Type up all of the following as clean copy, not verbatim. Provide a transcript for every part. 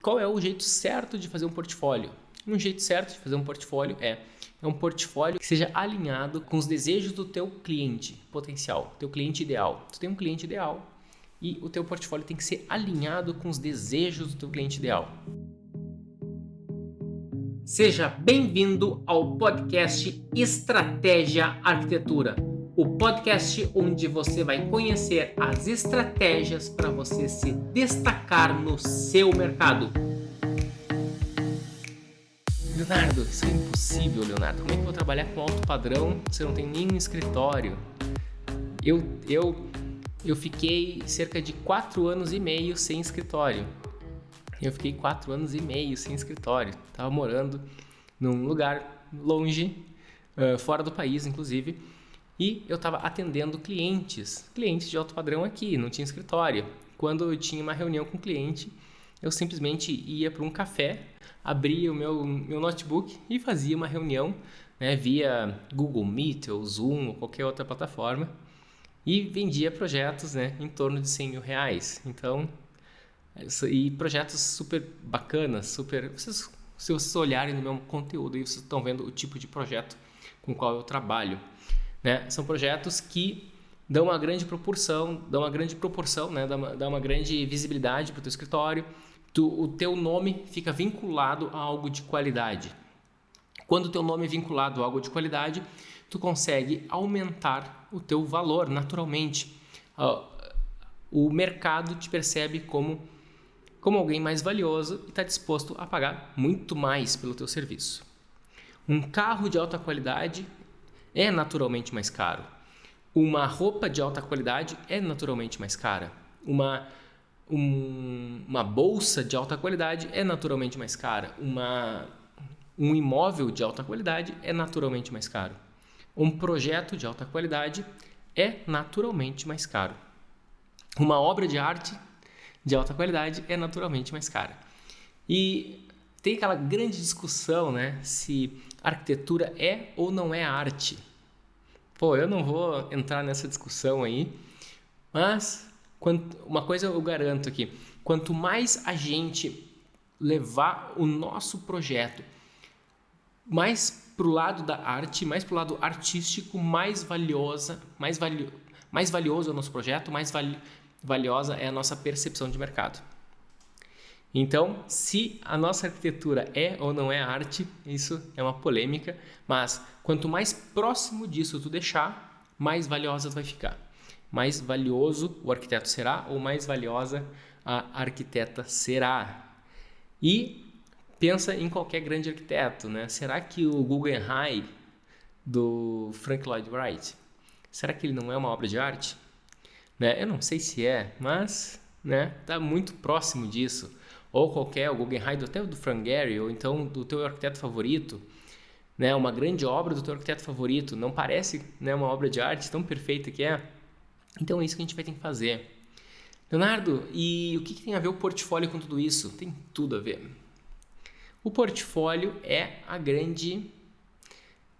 Qual é o jeito certo de fazer um portfólio? Um jeito certo de fazer um portfólio é um portfólio que seja alinhado com os desejos do teu cliente potencial, teu cliente ideal. Tu tem um cliente ideal e o teu portfólio tem que ser alinhado com os desejos do teu cliente ideal. Seja bem-vindo ao podcast Estratégia Arquitetura, o podcast onde você vai conhecer as estratégias para você se destacar no seu mercado. Leonardo, isso é impossível, Leonardo. Como é que eu vou trabalhar com alto padrão se eu não tenho nenhum escritório? Eu fiquei cerca de 4 anos e meio sem escritório. Estava morando num lugar longe, fora do país, inclusive. E eu estava atendendo clientes de alto padrão aqui, não tinha escritório. Quando eu tinha uma reunião com o cliente, eu simplesmente ia para um café, abria o meu notebook e fazia uma reunião, né, via Google Meet ou Zoom ou qualquer outra plataforma e vendia projetos, né, em torno de R$100.000. Então, e projetos super bacanas, se vocês olharem no meu conteúdo aí, vocês estão vendo o tipo de projeto com o qual eu trabalho. Né? São projetos que dão uma grande proporção, né? dão uma grande visibilidade para o teu escritório. O teu nome fica vinculado a algo de qualidade. Quando o teu nome é vinculado a algo de qualidade, tu consegue aumentar o teu valor naturalmente. O mercado te percebe como alguém mais valioso e está disposto a pagar muito mais pelo teu serviço. Um carro de alta qualidade é naturalmente mais caro. Uma roupa de alta qualidade é naturalmente mais cara. Uma bolsa de alta qualidade é naturalmente mais cara. Um imóvel de alta qualidade é naturalmente mais caro. Um projeto de alta qualidade é naturalmente mais caro. Uma obra de arte de alta qualidade é naturalmente mais cara. E tem aquela grande discussão, né, se arquitetura é ou não é arte. Eu não vou entrar nessa discussão aí, mas uma coisa eu garanto aqui, quanto mais a gente levar o nosso projeto mais para o lado da arte, mais para o lado artístico, mais valioso é o nosso projeto, mais valiosa é a nossa percepção de mercado. Então, se a nossa arquitetura é ou não é arte, isso é uma polêmica, mas quanto mais próximo disso tu deixar, mais valiosa vai ficar. Mais valioso o arquiteto será ou mais valiosa a arquiteta será. E pensa em qualquer grande arquiteto, né? Será que o Guggenheim do Frank Lloyd Wright, será que ele não é uma obra de arte? Né? Eu não sei se é, mas tá muito próximo disso. Ou o Guggenheim até do Frank Gehry, ou então do teu arquiteto favorito, né? Uma grande obra do teu arquiteto favorito, não parece, né, uma obra de arte tão perfeita que é? Então é isso que a gente vai ter que fazer. Leonardo, e o que tem a ver o portfólio com tudo isso? Tem tudo a ver. O portfólio é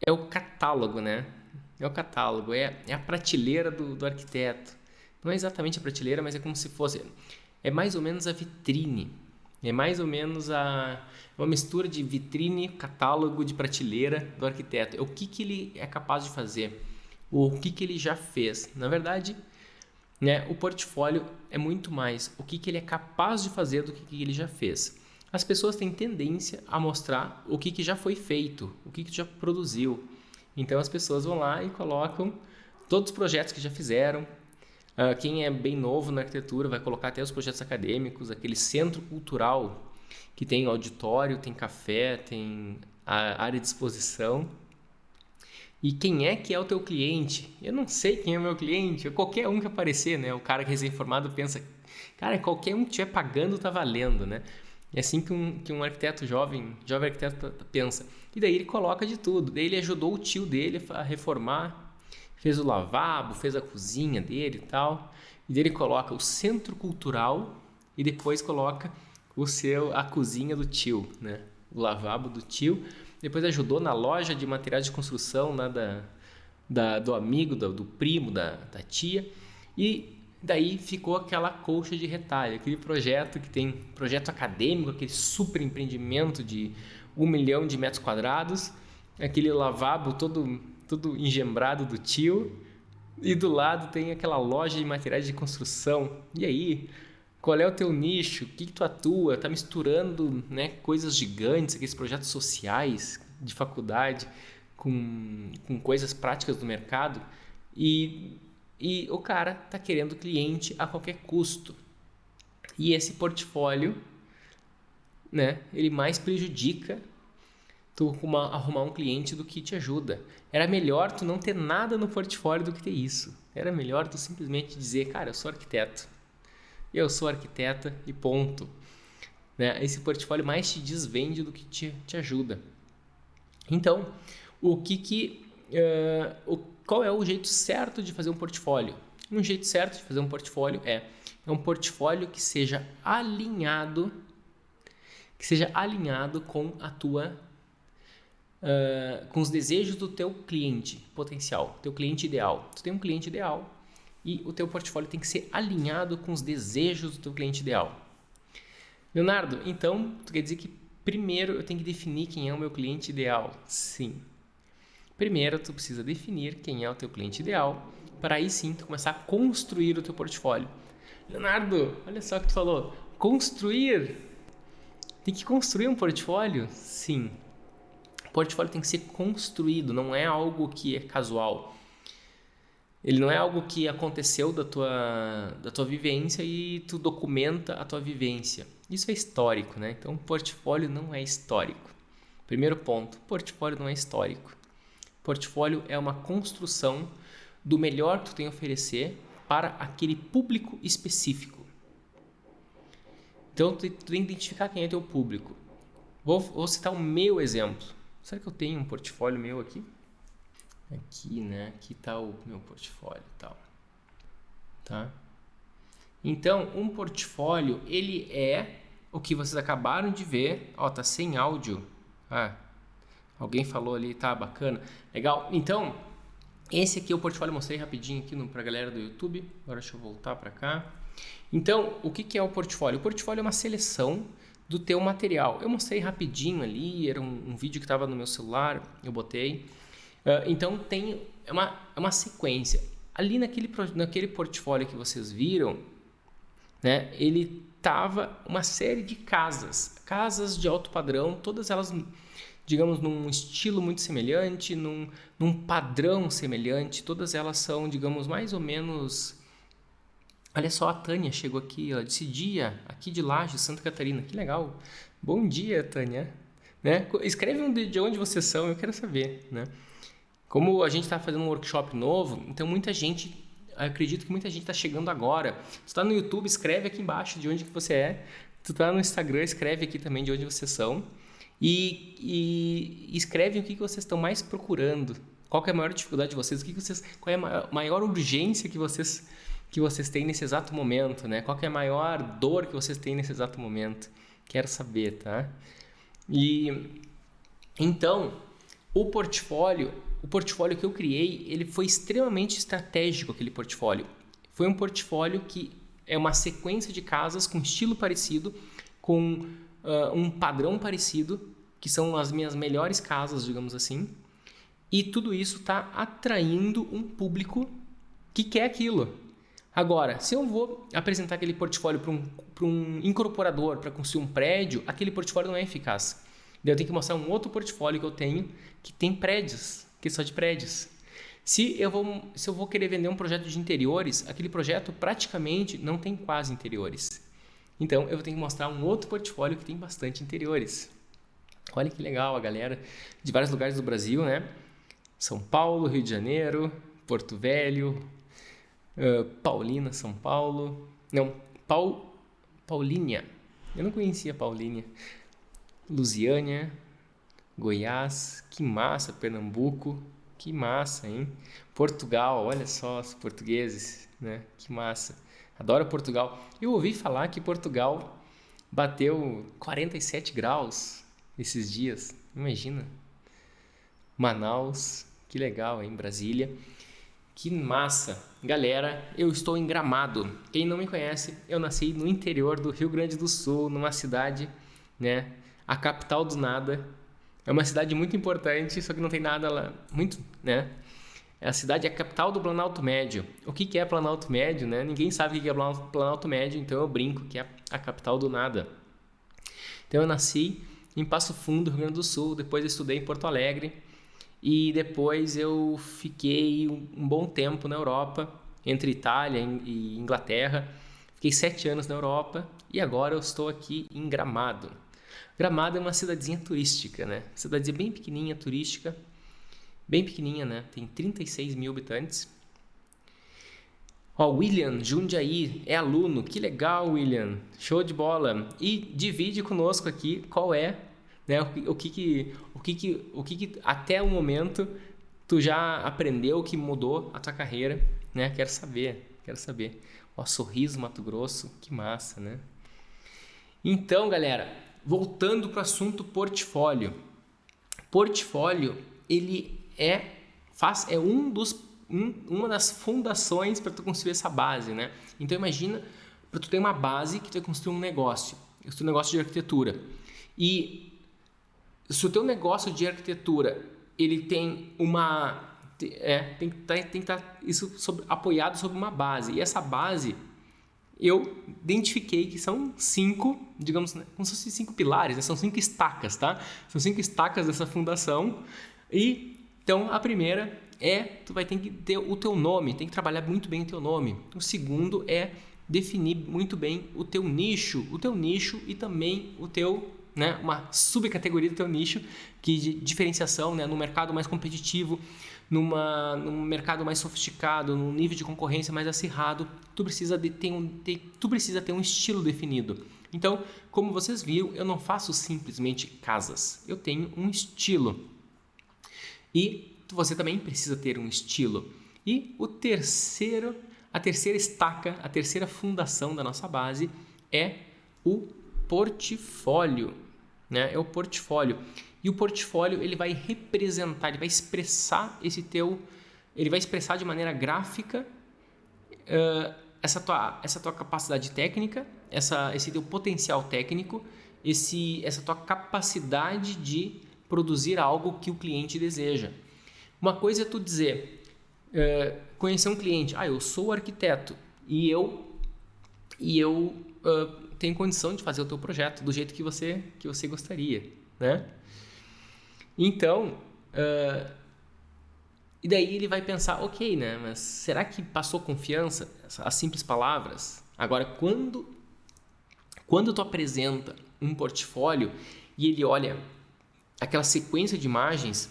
o catálogo, né? É o catálogo, é a prateleira do arquiteto. Não é exatamente a prateleira, mas é como se fosse, é mais ou menos a vitrine. É mais ou menos uma mistura de vitrine, catálogo, de prateleira do arquiteto. É o que ele é capaz de fazer, o que ele já fez. Na verdade, né, o portfólio é muito mais o que ele é capaz de fazer do que ele já fez. As pessoas têm tendência a mostrar o que já foi feito, o que já produziu. Então as pessoas vão lá e colocam todos os projetos que já fizeram. Quem é bem novo na arquitetura vai colocar até os projetos acadêmicos, aquele centro cultural que tem auditório, tem café, tem a área de exposição. E quem é que é o teu cliente? Eu não sei quem é o meu cliente, qualquer um que aparecer, né? O cara que é recém-formado pensa, cara, qualquer um que estiver pagando tá valendo, né? É assim que um arquiteto jovem arquiteto pensa. E daí ele coloca de tudo. Daí ele ajudou o tio dele a reformar, fez o lavabo, fez a cozinha dele e tal. E daí ele coloca o centro cultural e depois coloca a cozinha do tio, né? O lavabo do tio. Depois ajudou na loja de materiais de construção, né? Do amigo, do primo, da tia. E Daí ficou aquela colcha de retalho, aquele projeto que tem projeto acadêmico, aquele super empreendimento de 1 milhão de metros quadrados, aquele lavabo todo engembrado do tio, e do lado tem aquela loja de materiais de construção. E aí, qual é o teu nicho? O que tu atua? Tá misturando, né, coisas gigantes, aqueles projetos sociais de faculdade com coisas práticas do mercado, e o cara tá querendo cliente a qualquer custo. E esse portfólio, né, ele mais prejudica tu arrumar um cliente do que te ajuda. Era melhor tu não ter nada no portfólio do que ter isso. Era melhor tu simplesmente dizer, cara, eu sou arquiteto. Eu sou arquiteta e ponto. Né? Esse portfólio mais te desvende do que te ajuda. Então, qual é o jeito certo de fazer um portfólio? Um jeito certo de fazer um portfólio é um portfólio que seja alinhado com a tua com os desejos do teu cliente potencial, teu cliente ideal. Tu tem um cliente ideal e o teu portfólio tem que ser alinhado com os desejos do teu cliente ideal. Leonardo, então tu quer dizer que primeiro eu tenho que definir quem é o meu cliente ideal? Sim. Primeiro tu precisa definir quem é o teu cliente ideal, para aí sim tu começar a construir o teu portfólio. Leonardo, olha só o que tu falou, construir? Tem que construir um portfólio? Sim. O portfólio tem que ser construído, não é algo que é casual. Ele não é algo que aconteceu da tua vivência e tu documenta a tua vivência. Isso é histórico, né? Então, portfólio não é histórico. Primeiro ponto, portfólio não é histórico. Portfólio é uma construção do melhor que tu tem a oferecer para aquele público específico. Então, tu tem que identificar quem é teu público. Vou citar o meu exemplo. Será que eu tenho um portfólio meu aqui? Aqui, né? Aqui está o meu portfólio e tal. Tá? Então, um portfólio, ele é o que vocês acabaram de ver. Ó, tá sem áudio. Alguém falou ali, tá bacana. Legal. Então, esse aqui é o portfólio. Mostrei rapidinho aqui pra galera do YouTube. Agora deixa eu voltar para cá. Então, o que é o portfólio? O portfólio é uma seleção do teu material. Eu mostrei rapidinho ali, era um vídeo que estava no meu celular, eu botei. Então, é uma sequência. Ali naquele portfólio que vocês viram, né, ele tava uma série de casas de alto padrão, todas elas, digamos, num estilo muito semelhante, num padrão semelhante, todas elas são, digamos, mais ou menos... Olha só, a Tânia chegou aqui, ela disse dia, aqui de Lages, Santa Catarina, que legal. Bom dia, Tânia. Né? Escreve de onde vocês são, eu quero saber. Né? Como a gente está fazendo um workshop novo, então acredito que muita gente está chegando agora. Tu está no YouTube, escreve aqui embaixo de onde que você é. Tu está no Instagram, escreve aqui também de onde vocês são. E escreve o que vocês estão mais procurando. Qual que é a maior dificuldade de vocês? Qual é a maior urgência que vocês têm nesse exato momento, né? Qual que é a maior dor que vocês têm nesse exato momento? Quero saber, tá? E então, o portfólio que eu criei, ele foi extremamente estratégico, aquele portfólio. Foi um portfólio que é uma sequência de casas com estilo parecido, com um padrão parecido, que são as minhas melhores casas, digamos assim. E tudo isso está atraindo um público que quer aquilo. Agora, se eu vou apresentar aquele portfólio para um incorporador, para construir um prédio, aquele portfólio não é eficaz. Daí eu tenho que mostrar um outro portfólio que eu tenho que tem prédios, que só de prédios. Se eu vou querer vender um projeto de interiores, aquele projeto praticamente não tem quase interiores. Então, eu vou ter que mostrar um outro portfólio que tem bastante interiores. Olha que legal, a galera de vários lugares do Brasil, né? São Paulo, Rio de Janeiro, Porto Velho, Paulina, São Paulo. Não, Paulínia. Eu não conhecia Paulínia. Lusiânia, Goiás, que massa, Pernambuco, que massa, hein? Portugal, olha só os portugueses, né? Que massa. Adoro Portugal. Eu ouvi falar que Portugal bateu 47 graus esses dias. Imagina. Manaus, que legal, hein? Brasília. Que massa! Galera, eu estou em Gramado. Quem não me conhece, eu nasci no interior do Rio Grande do Sul, numa cidade, né, a capital do nada. É uma cidade muito importante, só que não tem nada lá, muito, né? A cidade é a capital do Planalto Médio. O que é Planalto Médio, né? Ninguém sabe o que é Planalto Médio, então eu brinco que é a capital do nada. Então eu nasci em Passo Fundo, Rio Grande do Sul, depois eu estudei em Porto Alegre e depois eu fiquei um bom tempo na Europa, entre Itália e Inglaterra. Fiquei 7 anos na Europa e agora eu estou aqui em Gramado. Gramado é uma cidadezinha turística, né? Cidadezinha bem pequenininha, turística, bem pequenininha, né? Tem 36 mil habitantes. Ó, William Jundiaí é aluno, que legal, William, show de bola. E divide conosco aqui qual é, né, o que até o momento tu já aprendeu, que mudou a tua carreira, né? Quero saber. Ó, Sorriso, Mato Grosso, que massa, né? Então, galera, voltando para o assunto portfólio. Portfólio, ele uma das fundações para tu construir essa base, né? Então imagina para tu ter uma base que tu vai construir um negócio, um negócio de arquitetura. E se o teu negócio de arquitetura ele tem tem que estar isso apoiado sobre uma base. E essa base eu identifiquei que são 5, digamos, como se fossem 5 pilares, né? São 5 estacas, tá? São 5 estacas dessa fundação. E então a primeira tu vai ter que ter o teu nome, tem que trabalhar muito bem o teu nome. O segundo é definir muito bem o teu nicho e também o teu, né, uma subcategoria do teu nicho, que de diferenciação, né, no mercado mais competitivo, num mercado mais sofisticado, num nível de concorrência mais acirrado, tu precisa ter um estilo definido. Então, como vocês viram, eu não faço simplesmente casas, eu tenho um estilo. E você também precisa ter um estilo. E a terceira estaca, a terceira fundação da nossa base é o portfólio, né? É o portfólio. E o portfólio ele vai representar, ele vai expressar ele vai expressar de maneira gráfica essa tua capacidade técnica, esse teu potencial técnico, essa tua capacidade de produzir algo que o cliente deseja. Uma coisa é tu dizer, conhecer um cliente, eu sou arquiteto e eu tenho condição de fazer o teu projeto do jeito que você gostaria, né? Então, e daí ele vai pensar, ok, né? Mas será que passou confiança? As simples palavras. Agora, quando tu apresenta um portfólio e ele olha aquela sequência de imagens,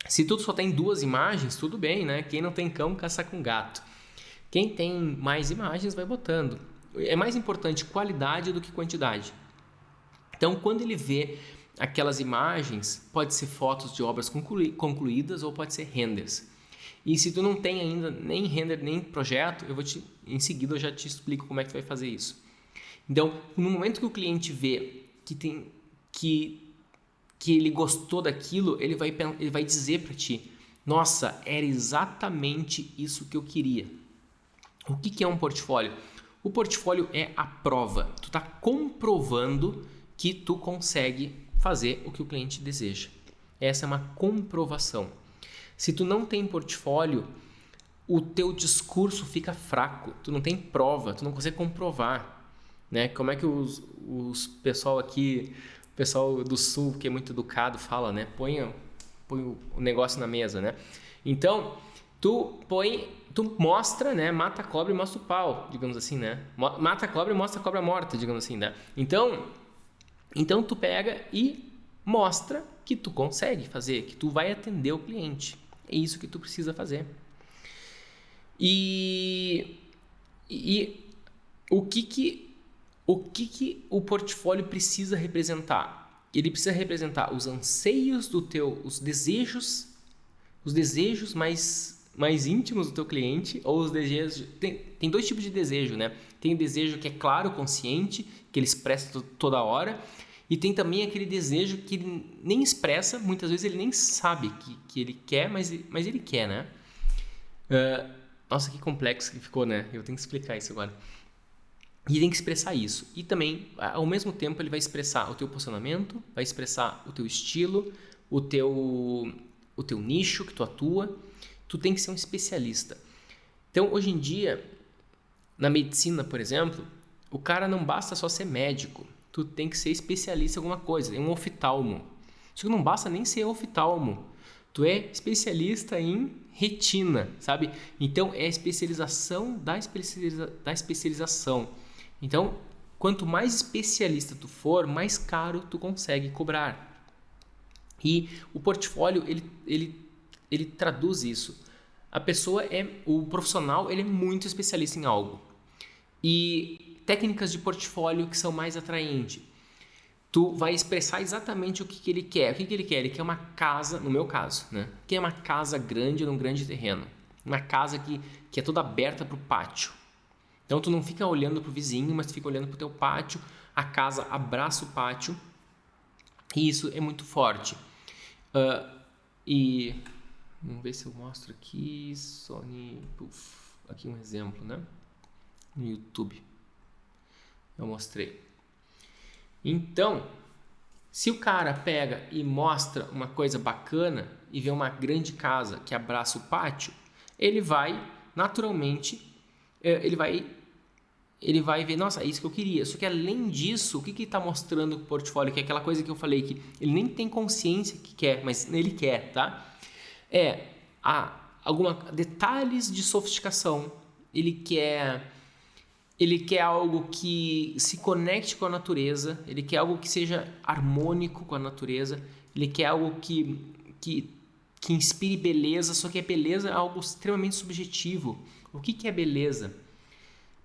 se tu só tem 2 imagens, tudo bem, né? Quem não tem cão, caça com gato. Quem tem mais imagens, vai botando. É mais importante qualidade do que quantidade. Então, quando ele vê aquelas imagens, pode ser fotos de obras concluídas ou pode ser renders. E se tu não tem ainda nem render, nem projeto, em seguida eu já te explico como é que tu vai fazer isso. Então, no momento que o cliente vê que ele gostou daquilo, ele vai dizer para ti, nossa, era exatamente isso que eu queria. O que é um portfólio? O portfólio é a prova. Tu está comprovando que tu consegue fazer o que o cliente deseja. Essa é uma comprovação. Se tu não tem portfólio, o teu discurso fica fraco. Tu não tem prova, tu não consegue comprovar, né? Como é que os pessoal aqui, o pessoal do sul, que é muito educado, fala, né? Põe o negócio na mesa, né? Então, tu mostra, né? Mata a cobra e mostra o pau, digamos assim, né? Mata a cobra e mostra a cobra morta, digamos assim, né? Então tu pega e mostra que tu consegue fazer, que tu vai atender o cliente. É isso que tu precisa fazer. E o que o portfólio precisa representar? Ele precisa representar os anseios os desejos mais íntimos do teu cliente, ou os desejos. Tem 2 tipos de desejo, né? Tem o desejo que é claro, consciente, que ele expressa toda hora, e tem também aquele desejo que ele nem expressa, muitas vezes ele nem sabe que ele quer, mas ele quer, né? Nossa, que complexo que ficou, né? Eu tenho que explicar isso agora. E tem que expressar isso. E também, ao mesmo tempo, ele vai expressar o teu posicionamento, vai expressar o teu estilo, o teu nicho que tu atua. Tu tem que ser um especialista. Então, hoje em dia, na medicina, por exemplo, o cara não basta só ser médico. Tu tem que ser especialista em alguma coisa, em um oftalmo. Só que não basta nem ser oftalmo. Tu é especialista em retina, sabe? Então, é a especialização da especialização. Então, quanto mais especialista tu for, mais caro tu consegue cobrar. E o portfólio, ele traduz isso. O profissional, ele é muito especialista em algo. E técnicas de portfólio que são mais atraentes. Tu vai expressar exatamente o que ele quer. O que ele quer? Ele quer uma casa, no meu caso, né? Quer uma casa grande num grande terreno. Uma casa que é toda aberta para o pátio. Então, tu não fica olhando para o vizinho, mas tu fica olhando para o teu pátio. A casa abraça o pátio. E isso é muito forte. E vamos ver se eu mostro aqui. Sony. Aqui um exemplo, né? No YouTube. Eu mostrei. Então, se o cara pega e mostra uma coisa bacana e vê uma grande casa que abraça o pátio, ele vai naturalmente, ele vai ver, nossa, é isso que eu queria. Só que além disso, o que está mostrando o portfólio, que é aquela coisa que eu falei que ele nem tem consciência que quer, mas ele quer, tá? Detalhes de sofisticação. Ele quer algo que se conecte com a natureza, ele quer algo que seja harmônico com a natureza, ele quer algo que inspire beleza, só que a beleza é algo extremamente subjetivo. O que é beleza?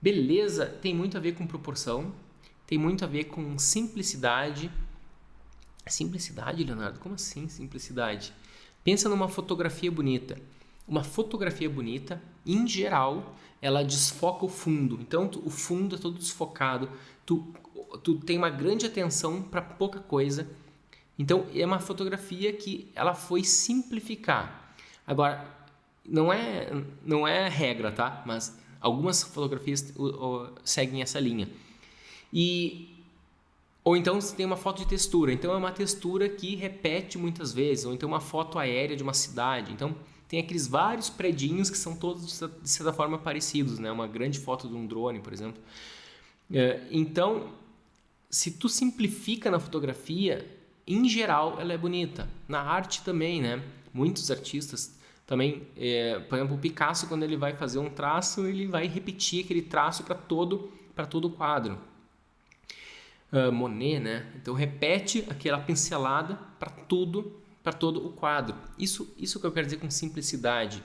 Beleza tem muito a ver com proporção, tem muito a ver com simplicidade. Simplicidade, Leonardo? Como assim simplicidade? Pensa numa fotografia bonita. Uma fotografia bonita, em geral, ela desfoca o fundo. Então, o fundo é todo desfocado. Tu tem uma grande atenção para pouca coisa. Então, é uma fotografia que ela foi simplificar. Agora, não é regra, tá? Mas algumas fotografias seguem essa linha. Ou então você tem uma foto de textura. Então, é uma textura que repete muitas vezes. Ou então uma foto aérea de uma cidade. Então, tem aqueles vários predinhos que são todos, de certa forma, parecidos, né? Uma grande foto de um drone, por exemplo. Então, se tu simplifica na fotografia, em geral, ela é bonita. Na arte também, né? Muitos artistas também, por exemplo, o Picasso, quando ele vai fazer um traço, ele vai repetir aquele traço para todo o quadro. Monet, né? Então, repete aquela pincelada para todo o quadro. Isso que eu quero dizer com simplicidade.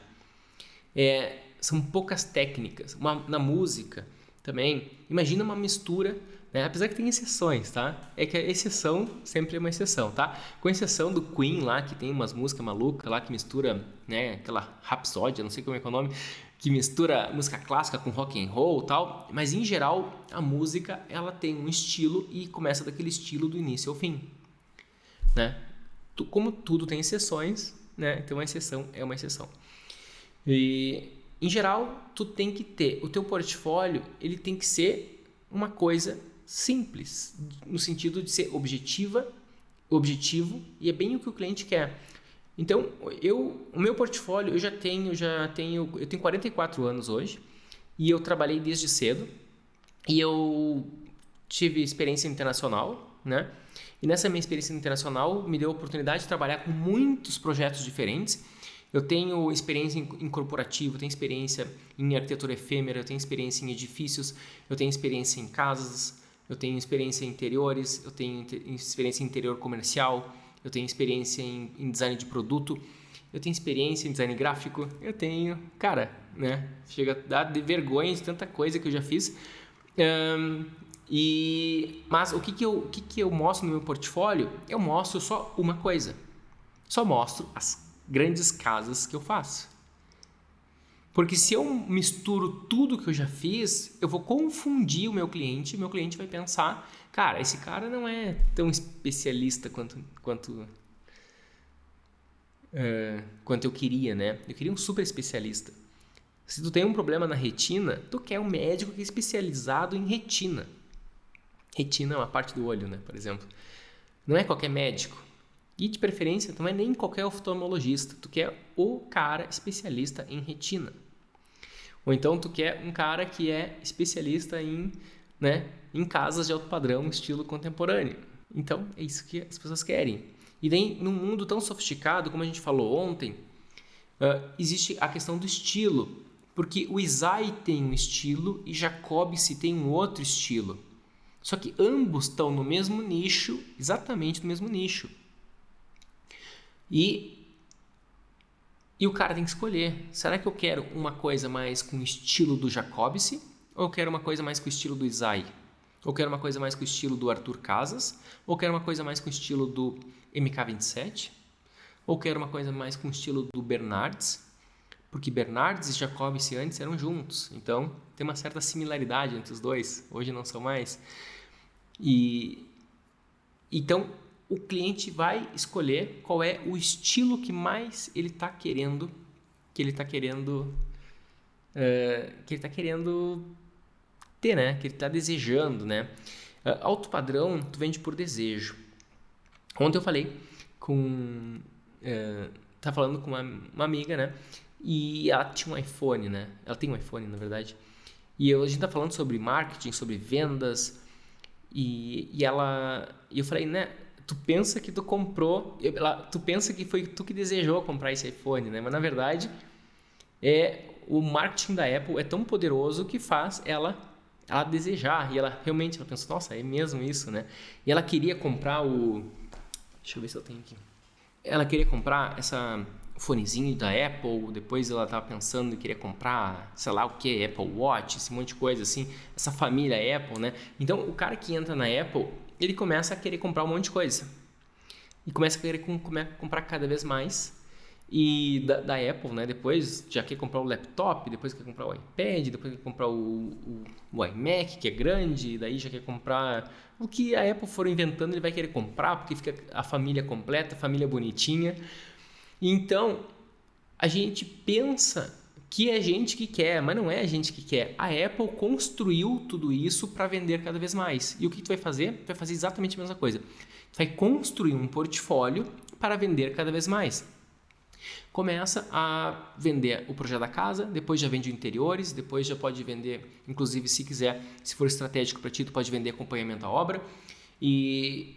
São poucas técnicas. Na música também, imagina uma mistura, né? Apesar que tem exceções, tá? É que a exceção sempre é uma exceção, tá? Com exceção do Queen lá, que tem umas músicas malucas lá, que mistura, né? Aquela Rhapsody, não sei como é que é o nome, que mistura música clássica com rock and roll e tal. Mas, em geral, a música, ela tem um estilo e começa daquele estilo do início ao fim, né? Como tudo tem exceções, né? Então, uma exceção é uma exceção. E, em geral, tu tem que ter o teu portfólio, ele tem que ser uma coisa simples, no sentido de ser objetivo, e é bem o que o cliente quer. Então, o meu portfólio, eu tenho 44 anos hoje, e eu trabalhei desde cedo, e eu tive experiência internacional, né? E nessa minha experiência internacional me deu a oportunidade de trabalhar com muitos projetos diferentes. Eu tenho experiência em corporativo, eu tenho experiência em arquitetura efêmera, eu tenho experiência em edifícios, eu tenho experiência em casas, eu tenho experiência em interiores, eu tenho experiência em interior comercial, eu tenho experiência em design de produto, eu tenho experiência em design gráfico, eu tenho... Cara, né? Chega a dar de vergonha de tanta coisa que eu já fiz. Mas o que eu mostro no meu portfólio? Eu mostro só uma coisa. Só mostro as grandes casas que eu faço. Porque se eu misturo tudo que eu já fiz, eu vou confundir o meu cliente vai pensar, cara, esse cara não é tão especialista quanto eu queria, né? Eu queria um super especialista. Se tu tem um problema na retina, tu quer um médico que é especializado em retina. Retina é uma parte do olho, né, por exemplo. Não é qualquer médico. E de preferência, não é nem qualquer oftalmologista. Tu quer o cara especialista em retina. Ou então tu quer um cara que é especialista em casas de alto padrão, estilo contemporâneo. Então, é isso que as pessoas querem. E daí, num mundo tão sofisticado, como a gente falou ontem, existe a questão do estilo. Porque o Isai tem um estilo e Jacobse tem um outro estilo. Só que ambos estão no mesmo nicho, exatamente no mesmo nicho. E o cara tem que escolher. Será que eu quero uma coisa mais com o estilo do Jacobse? Ou eu quero uma coisa mais com o estilo do Isai? Ou quero uma coisa mais com o estilo do Arthur Casas? Ou quero uma coisa mais com o estilo do MK27? Ou quero uma coisa mais com o estilo do Bernardes? Porque Bernardes e Jacobse antes eram juntos. Então, tem uma certa similaridade entre os dois. Hoje não são mais. Então, o cliente vai escolher qual é o estilo que mais ele está querendo, que ele está querendo ter, né? Que ele está desejando, né? Alto padrão, tu vende por desejo. Ontem eu falei tá falando com uma amiga, né? E ela tinha um iPhone, né? Ela tem um iPhone, na verdade. E a gente tá falando sobre marketing, sobre vendas. E eu falei, né? Tu pensa que tu comprou... Tu pensa que foi tu que desejou comprar esse iPhone, né? Mas, na verdade, o marketing da Apple é tão poderoso que faz ela desejar. E ela realmente pensou, nossa, é mesmo isso, né? E ela queria comprar Deixa eu ver se eu tenho aqui. Ela queria comprar o fonezinho da Apple, depois ela estava pensando em querer comprar, sei lá o que, Apple Watch, esse monte de coisa assim, essa família Apple, né? Então, o cara que entra na Apple, ele começa a querer comprar um monte de coisa. E começa a querer comprar cada vez mais. E da Apple, né? Depois já quer comprar o laptop, depois quer comprar o iPad, depois quer comprar o iMac, que é grande, daí já quer comprar... O que a Apple for inventando, ele vai querer comprar, porque fica a família completa, a família bonitinha. Então, a gente pensa que é a gente que quer, mas não é a gente que quer. A Apple construiu tudo isso para vender cada vez mais. E o que tu vai fazer? Tu vai fazer exatamente a mesma coisa. Tu vai construir um portfólio para vender cada vez mais. Começa a vender o projeto da casa, depois já vende interiores, depois já pode vender, inclusive se quiser, se for estratégico para ti, tu pode vender acompanhamento à obra. E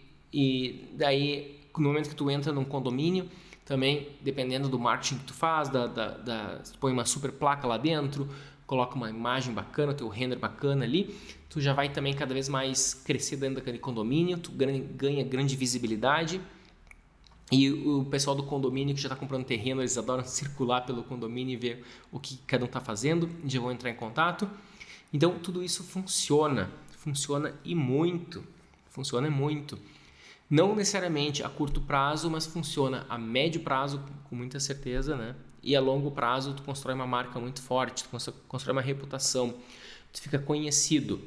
daí, no momento que tu entra num condomínio, também, dependendo do marketing que tu faz, tu põe uma super placa lá dentro, coloca uma imagem bacana, teu render bacana ali, tu já vai também cada vez mais crescer dentro daquele condomínio, tu ganha grande visibilidade. E o pessoal do condomínio que já está comprando terreno, eles adoram circular pelo condomínio e ver o que cada um está fazendo, já vão entrar em contato. Então, tudo isso funciona e muito, funciona muito. Não necessariamente a curto prazo, mas funciona a médio prazo com muita certeza, né? E a longo prazo tu constrói uma marca muito forte, tu constrói uma reputação, tu fica conhecido.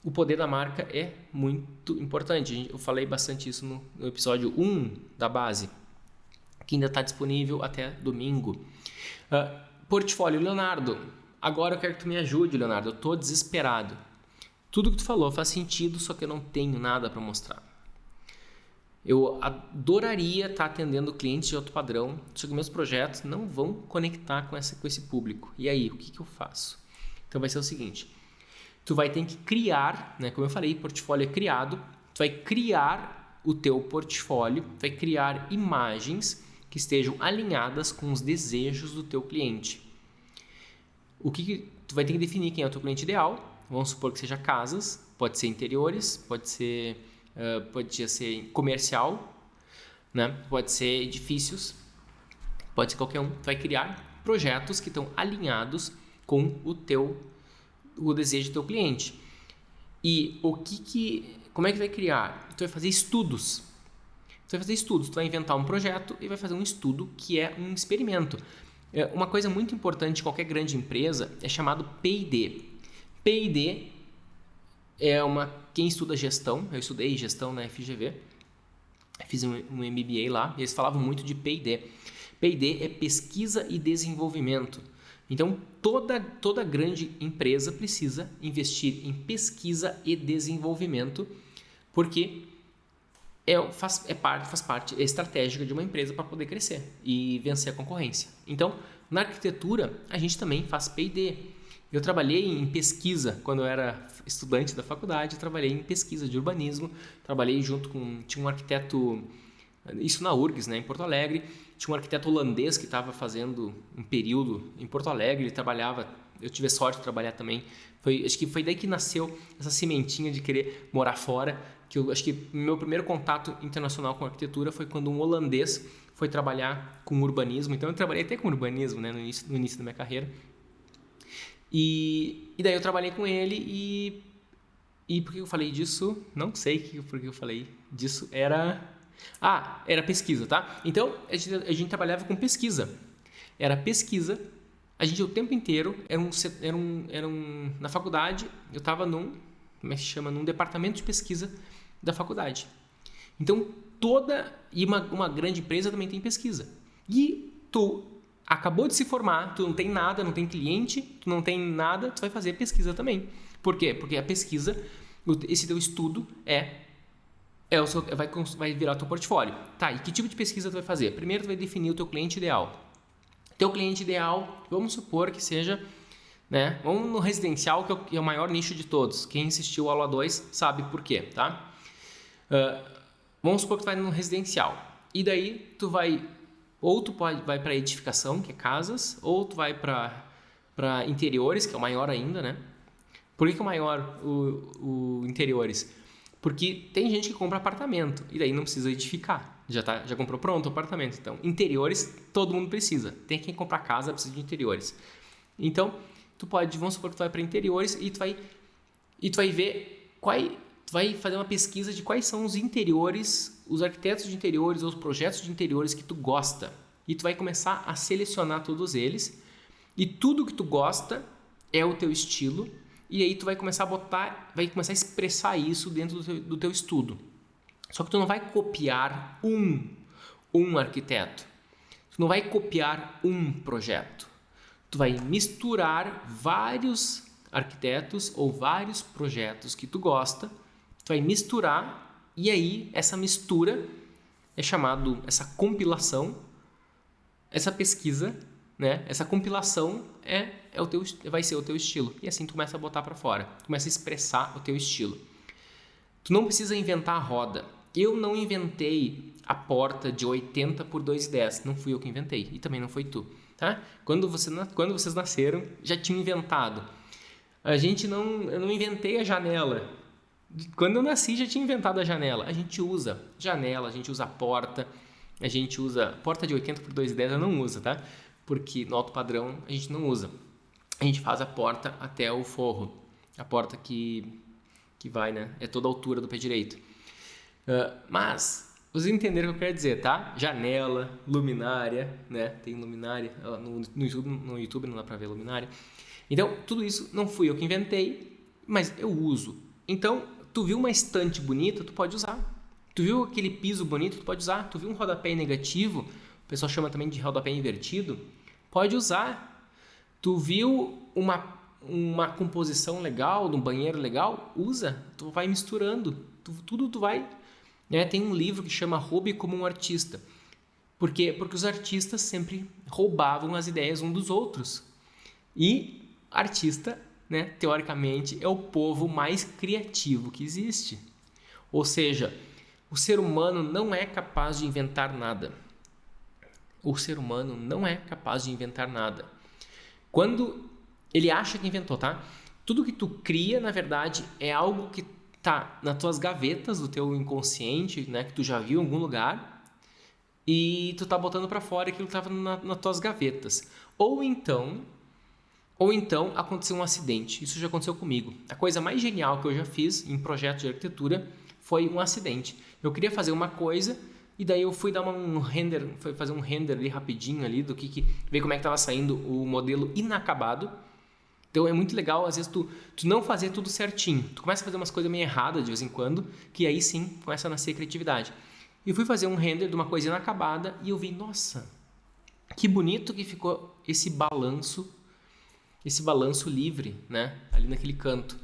O poder da marca é muito importante. Eu falei bastante isso no episódio 1 da base, que ainda está disponível até domingo. Portfólio, Leonardo. Agora eu quero que tu me ajude, Leonardo. Eu estou desesperado. Tudo que tu falou faz sentido, só que eu não tenho nada para mostrar. Eu adoraria estar atendendo clientes de alto padrão, só que meus projetos não vão conectar com esse público. E aí, o que eu faço? Então vai ser o seguinte... Tu vai ter que criar, né? Como eu falei, portfólio é criado. Tu vai criar o teu portfólio, vai criar imagens que estejam alinhadas com os desejos do teu cliente. Tu vai ter que definir quem é o teu cliente ideal. Vamos supor que seja casas, pode ser interiores, pode ser comercial, né? Pode ser edifícios, pode ser qualquer um. Tu vai criar projetos que estão alinhados com o desejo do teu cliente. E como é que vai criar? Tu vai fazer estudos. Tu vai inventar um projeto e vai fazer um estudo que é um experimento. Uma coisa muito importante de qualquer grande empresa é chamado P&D. P&D é quem estuda gestão, eu estudei gestão na FGV, fiz um MBA lá, e eles falavam muito de P&D. P&D é pesquisa e desenvolvimento. Então, toda grande empresa precisa investir em pesquisa e desenvolvimento, porque faz parte estratégica de uma empresa para poder crescer e vencer a concorrência. Então, na arquitetura, a gente também faz P&D. Eu trabalhei em pesquisa quando eu era estudante da faculdade, trabalhei em pesquisa de urbanismo, trabalhei tinha um arquiteto, isso na URGS, né, em Porto Alegre, tinha um arquiteto holandês que estava fazendo um período em Porto Alegre, ele trabalhava, eu tive a sorte de trabalhar também, acho que foi daí que nasceu essa sementinha de querer morar fora, que eu acho que meu primeiro contato internacional com arquitetura foi quando um holandês foi trabalhar com urbanismo, então eu trabalhei até com urbanismo, né, no início da minha carreira, e daí eu trabalhei com ele e por que eu falei disso? Não sei por que eu falei disso, era pesquisa, tá? Então, a gente trabalhava com pesquisa. Era pesquisa, a gente o tempo inteiro, na faculdade, eu estava num departamento de pesquisa da faculdade. Então, uma grande empresa também tem pesquisa. E tu acabou de se formar, tu não tem nada, não tem cliente, tu não tem nada, tu vai fazer pesquisa também. Por quê? Porque a pesquisa, esse teu estudo vai virar o teu portfólio. Tá, e que tipo de pesquisa tu vai fazer? Primeiro tu vai definir o teu cliente ideal. Teu cliente ideal, vamos supor que seja, né? Vamos no residencial, que é o maior nicho de todos. Quem assistiu a aula 2 sabe por quê, tá? Vamos supor que tu vai no residencial. E daí tu vai, ou tu vai para edificação, que é casas, ou tu vai para interiores, que é o maior ainda, né? Por que é o maior o interiores? Porque tem gente que compra apartamento e daí não precisa edificar. Já comprou pronto o apartamento. Então, interiores, todo mundo precisa. Tem quem compra casa, precisa de interiores. Então, vamos supor que tu vai para interiores e tu vai ver tu vai fazer uma pesquisa de quais são os interiores, os arquitetos de interiores ou os projetos de interiores que tu gosta. E tu vai começar a selecionar todos eles. E tudo que tu gosta é o teu estilo. E aí tu vai começar a expressar isso dentro do teu estudo. Só que tu não vai copiar um arquiteto. Tu não vai copiar um projeto. Tu vai misturar vários arquitetos ou vários projetos que tu gosta. Tu vai misturar e aí essa mistura é chamado, essa compilação, essa pesquisa, né? Essa compilação vai ser o teu estilo. E assim tu começa a botar para fora. Tu começa a expressar o teu estilo. Tu não precisa inventar a roda. Eu não inventei a porta de 80 por 2,10. Não fui eu que inventei. E também não foi tu. Tá? Quando vocês nasceram, já tinham inventado. Eu não inventei a janela. Quando eu nasci, já tinha inventado a janela. A gente usa janela, a gente usa porta. A gente usa porta de 80 por 2,10 eu não uso, tá? Porque no alto padrão a gente não usa. A gente faz a porta até o forro. A porta que vai, né? É toda a altura do pé direito. Mas, vocês entenderam o que eu quero dizer, tá? Janela, luminária, né? Tem luminária. No YouTube não dá pra ver luminária. Então, tudo isso não fui eu que inventei, mas eu uso. Então, tu viu uma estante bonita, tu pode usar. Tu viu aquele piso bonito, tu pode usar. Tu viu um rodapé negativo, o pessoal chama também de rodapé invertido, pode usar. Tu viu uma composição legal, de um banheiro legal, usa. Tu vai misturando. Tudo tu vai... Né? Tem um livro que chama Roube como um Artista. Por quê? Porque os artistas sempre roubavam as ideias uns dos outros. E artista, né, teoricamente, é o povo mais criativo que existe. Ou seja, o ser humano não é capaz de inventar nada. O ser humano não é capaz de inventar nada. Quando ele acha que inventou, tá? Tudo que tu cria, na verdade, é algo que tá nas tuas gavetas do teu inconsciente, né, que tu já viu em algum lugar, e tu tá botando para fora aquilo que estava nas tuas gavetas. Ou então aconteceu um acidente. Isso já aconteceu comigo. A coisa mais genial que eu já fiz em projeto de arquitetura foi um acidente. Eu queria fazer uma coisa e daí eu fui dar fazer um render ali rapidinho ali ver como é que estava saindo o modelo inacabado. Então é muito legal, às vezes, tu não fazer tudo certinho. Tu começa a fazer umas coisas meio erradas de vez em quando, que aí sim começa a nascer criatividade. E eu fui fazer um render de uma coisa inacabada e eu vi, nossa, que bonito que ficou esse balanço esse balanço livre, né? Ali naquele canto.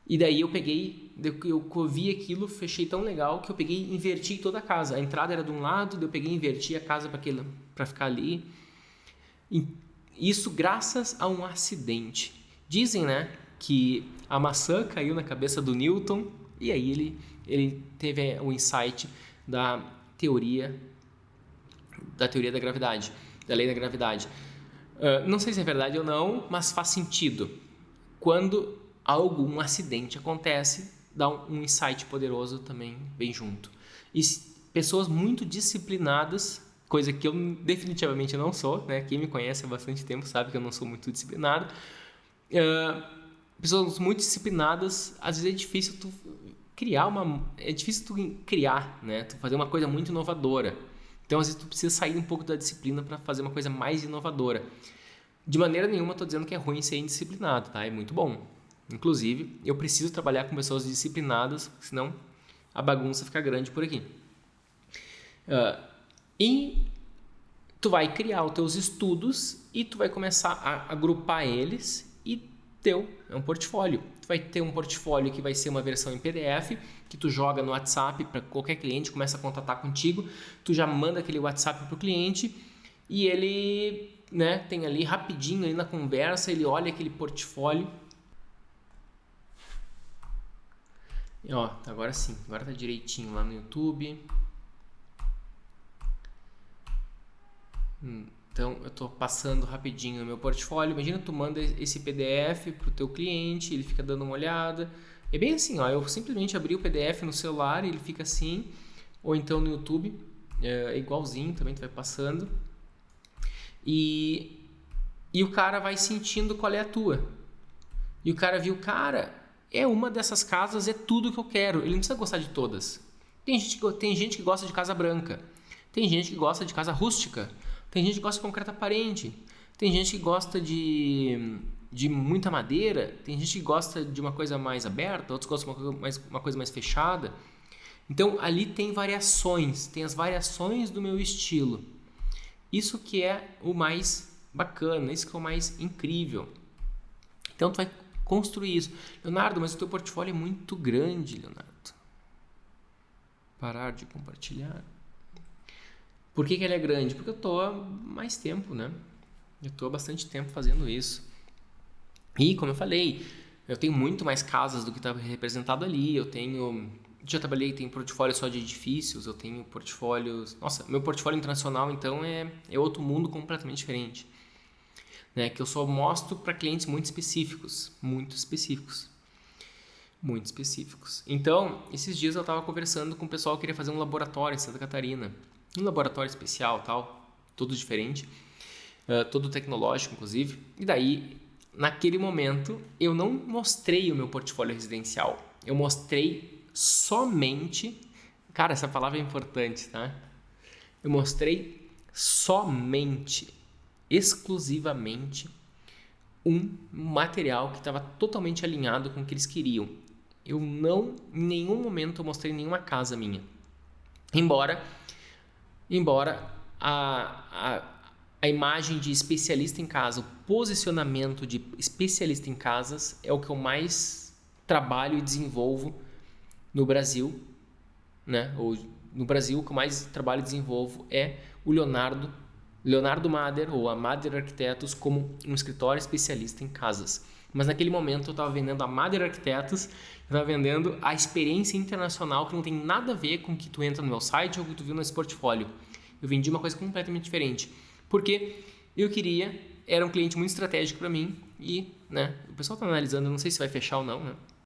E daí eu peguei, eu vi aquilo, fechei tão legal que eu peguei e inverti toda a casa. A entrada era de um lado, daí eu peguei e inverti a casa para ficar ali. E isso graças a um acidente. Dizem, né, que a maçã caiu na cabeça do Newton e aí ele teve o insight da teoria da gravidade, da lei da gravidade. Não sei se é verdade ou não, mas faz sentido. Quando um acidente acontece, dá um insight poderoso também bem junto. E pessoas muito disciplinadas, coisa que eu definitivamente não sou, né? Quem me conhece há bastante tempo sabe que eu não sou muito disciplinado. Pessoas muito disciplinadas, às vezes é difícil tu criar, né? Tu fazer uma coisa muito inovadora. Então, às vezes, tu precisa sair um pouco da disciplina para fazer uma coisa mais inovadora. De maneira nenhuma, estou dizendo que é ruim ser indisciplinado, tá? É muito bom. Inclusive, eu preciso trabalhar com pessoas disciplinadas, senão a bagunça fica grande por aqui. E tu vai criar os teus estudos e tu vai começar a agrupar eles e é um portfólio. Tu vai ter um portfólio que vai ser uma versão em PDF, que tu joga no WhatsApp para qualquer cliente, começa a contatar contigo, tu já manda aquele WhatsApp pro cliente e ele, né, tem ali rapidinho ali na conversa, ele olha aquele portfólio. E, ó, agora sim, agora tá direitinho lá no YouTube. Então, eu estou passando rapidinho no meu portfólio. Imagina tu manda esse PDF para o teu cliente, ele fica dando uma olhada. É bem assim, ó, eu simplesmente abri o PDF no celular e ele fica assim. Ou então no YouTube, é igualzinho, também tu vai passando. E o cara vai sentindo qual é a tua. E o cara viu, cara, uma dessas casas, é tudo que eu quero. Ele não precisa gostar de todas. Tem gente que gosta de casa branca. Tem gente que gosta de casa rústica. Tem gente que gosta de concreto aparente, tem gente que gosta de muita madeira, tem gente que gosta de uma coisa mais aberta, outros gostam de uma coisa mais fechada. Então, ali tem variações, tem as variações do meu estilo. Isso que é o mais bacana, isso que é o mais incrível. Então, tu vai construir isso. Leonardo, mas o teu portfólio é muito grande, Leonardo. Parar de compartilhar. Por que ele é grande? Porque eu estou há mais tempo, né? Eu estou há bastante tempo fazendo isso. E, como eu falei, eu tenho muito mais casas do que estava representado ali. Já trabalhei, tenho portfólio só de edifícios, eu tenho portfólios... Nossa, meu portfólio internacional, então, é outro mundo completamente diferente. Né? Que eu só mostro para clientes muito específicos. Muito específicos. Muito específicos. Então, esses dias eu estava conversando com o pessoal que queria fazer um laboratório em Santa Catarina. Um laboratório especial, tal, todo diferente, todo tecnológico, inclusive. E daí, naquele momento, eu não mostrei o meu portfólio residencial. Eu mostrei somente... Cara, essa palavra é importante, tá? Eu mostrei somente, exclusivamente, um material que estava totalmente alinhado com o que eles queriam. Eu não, em nenhum momento, eu mostrei nenhuma casa minha. Embora a imagem de especialista em casa, o posicionamento de especialista em casas é o que eu mais trabalho e desenvolvo no Brasil, né? Ou no Brasil, o que eu mais trabalho e desenvolvo é o Leonardo Mader, ou a Mader Arquitetos, como um escritório especialista em casas. Mas naquele momento eu estava vendendo a Mader Arquitetos, eu estava vendendo a experiência internacional que não tem nada a ver com o que tu entra no meu site ou o que tu viu nesse portfólio. Eu vendi uma coisa completamente diferente. Porque era um cliente muito estratégico para mim e, né, o pessoal está analisando, eu não sei se vai fechar ou não, né?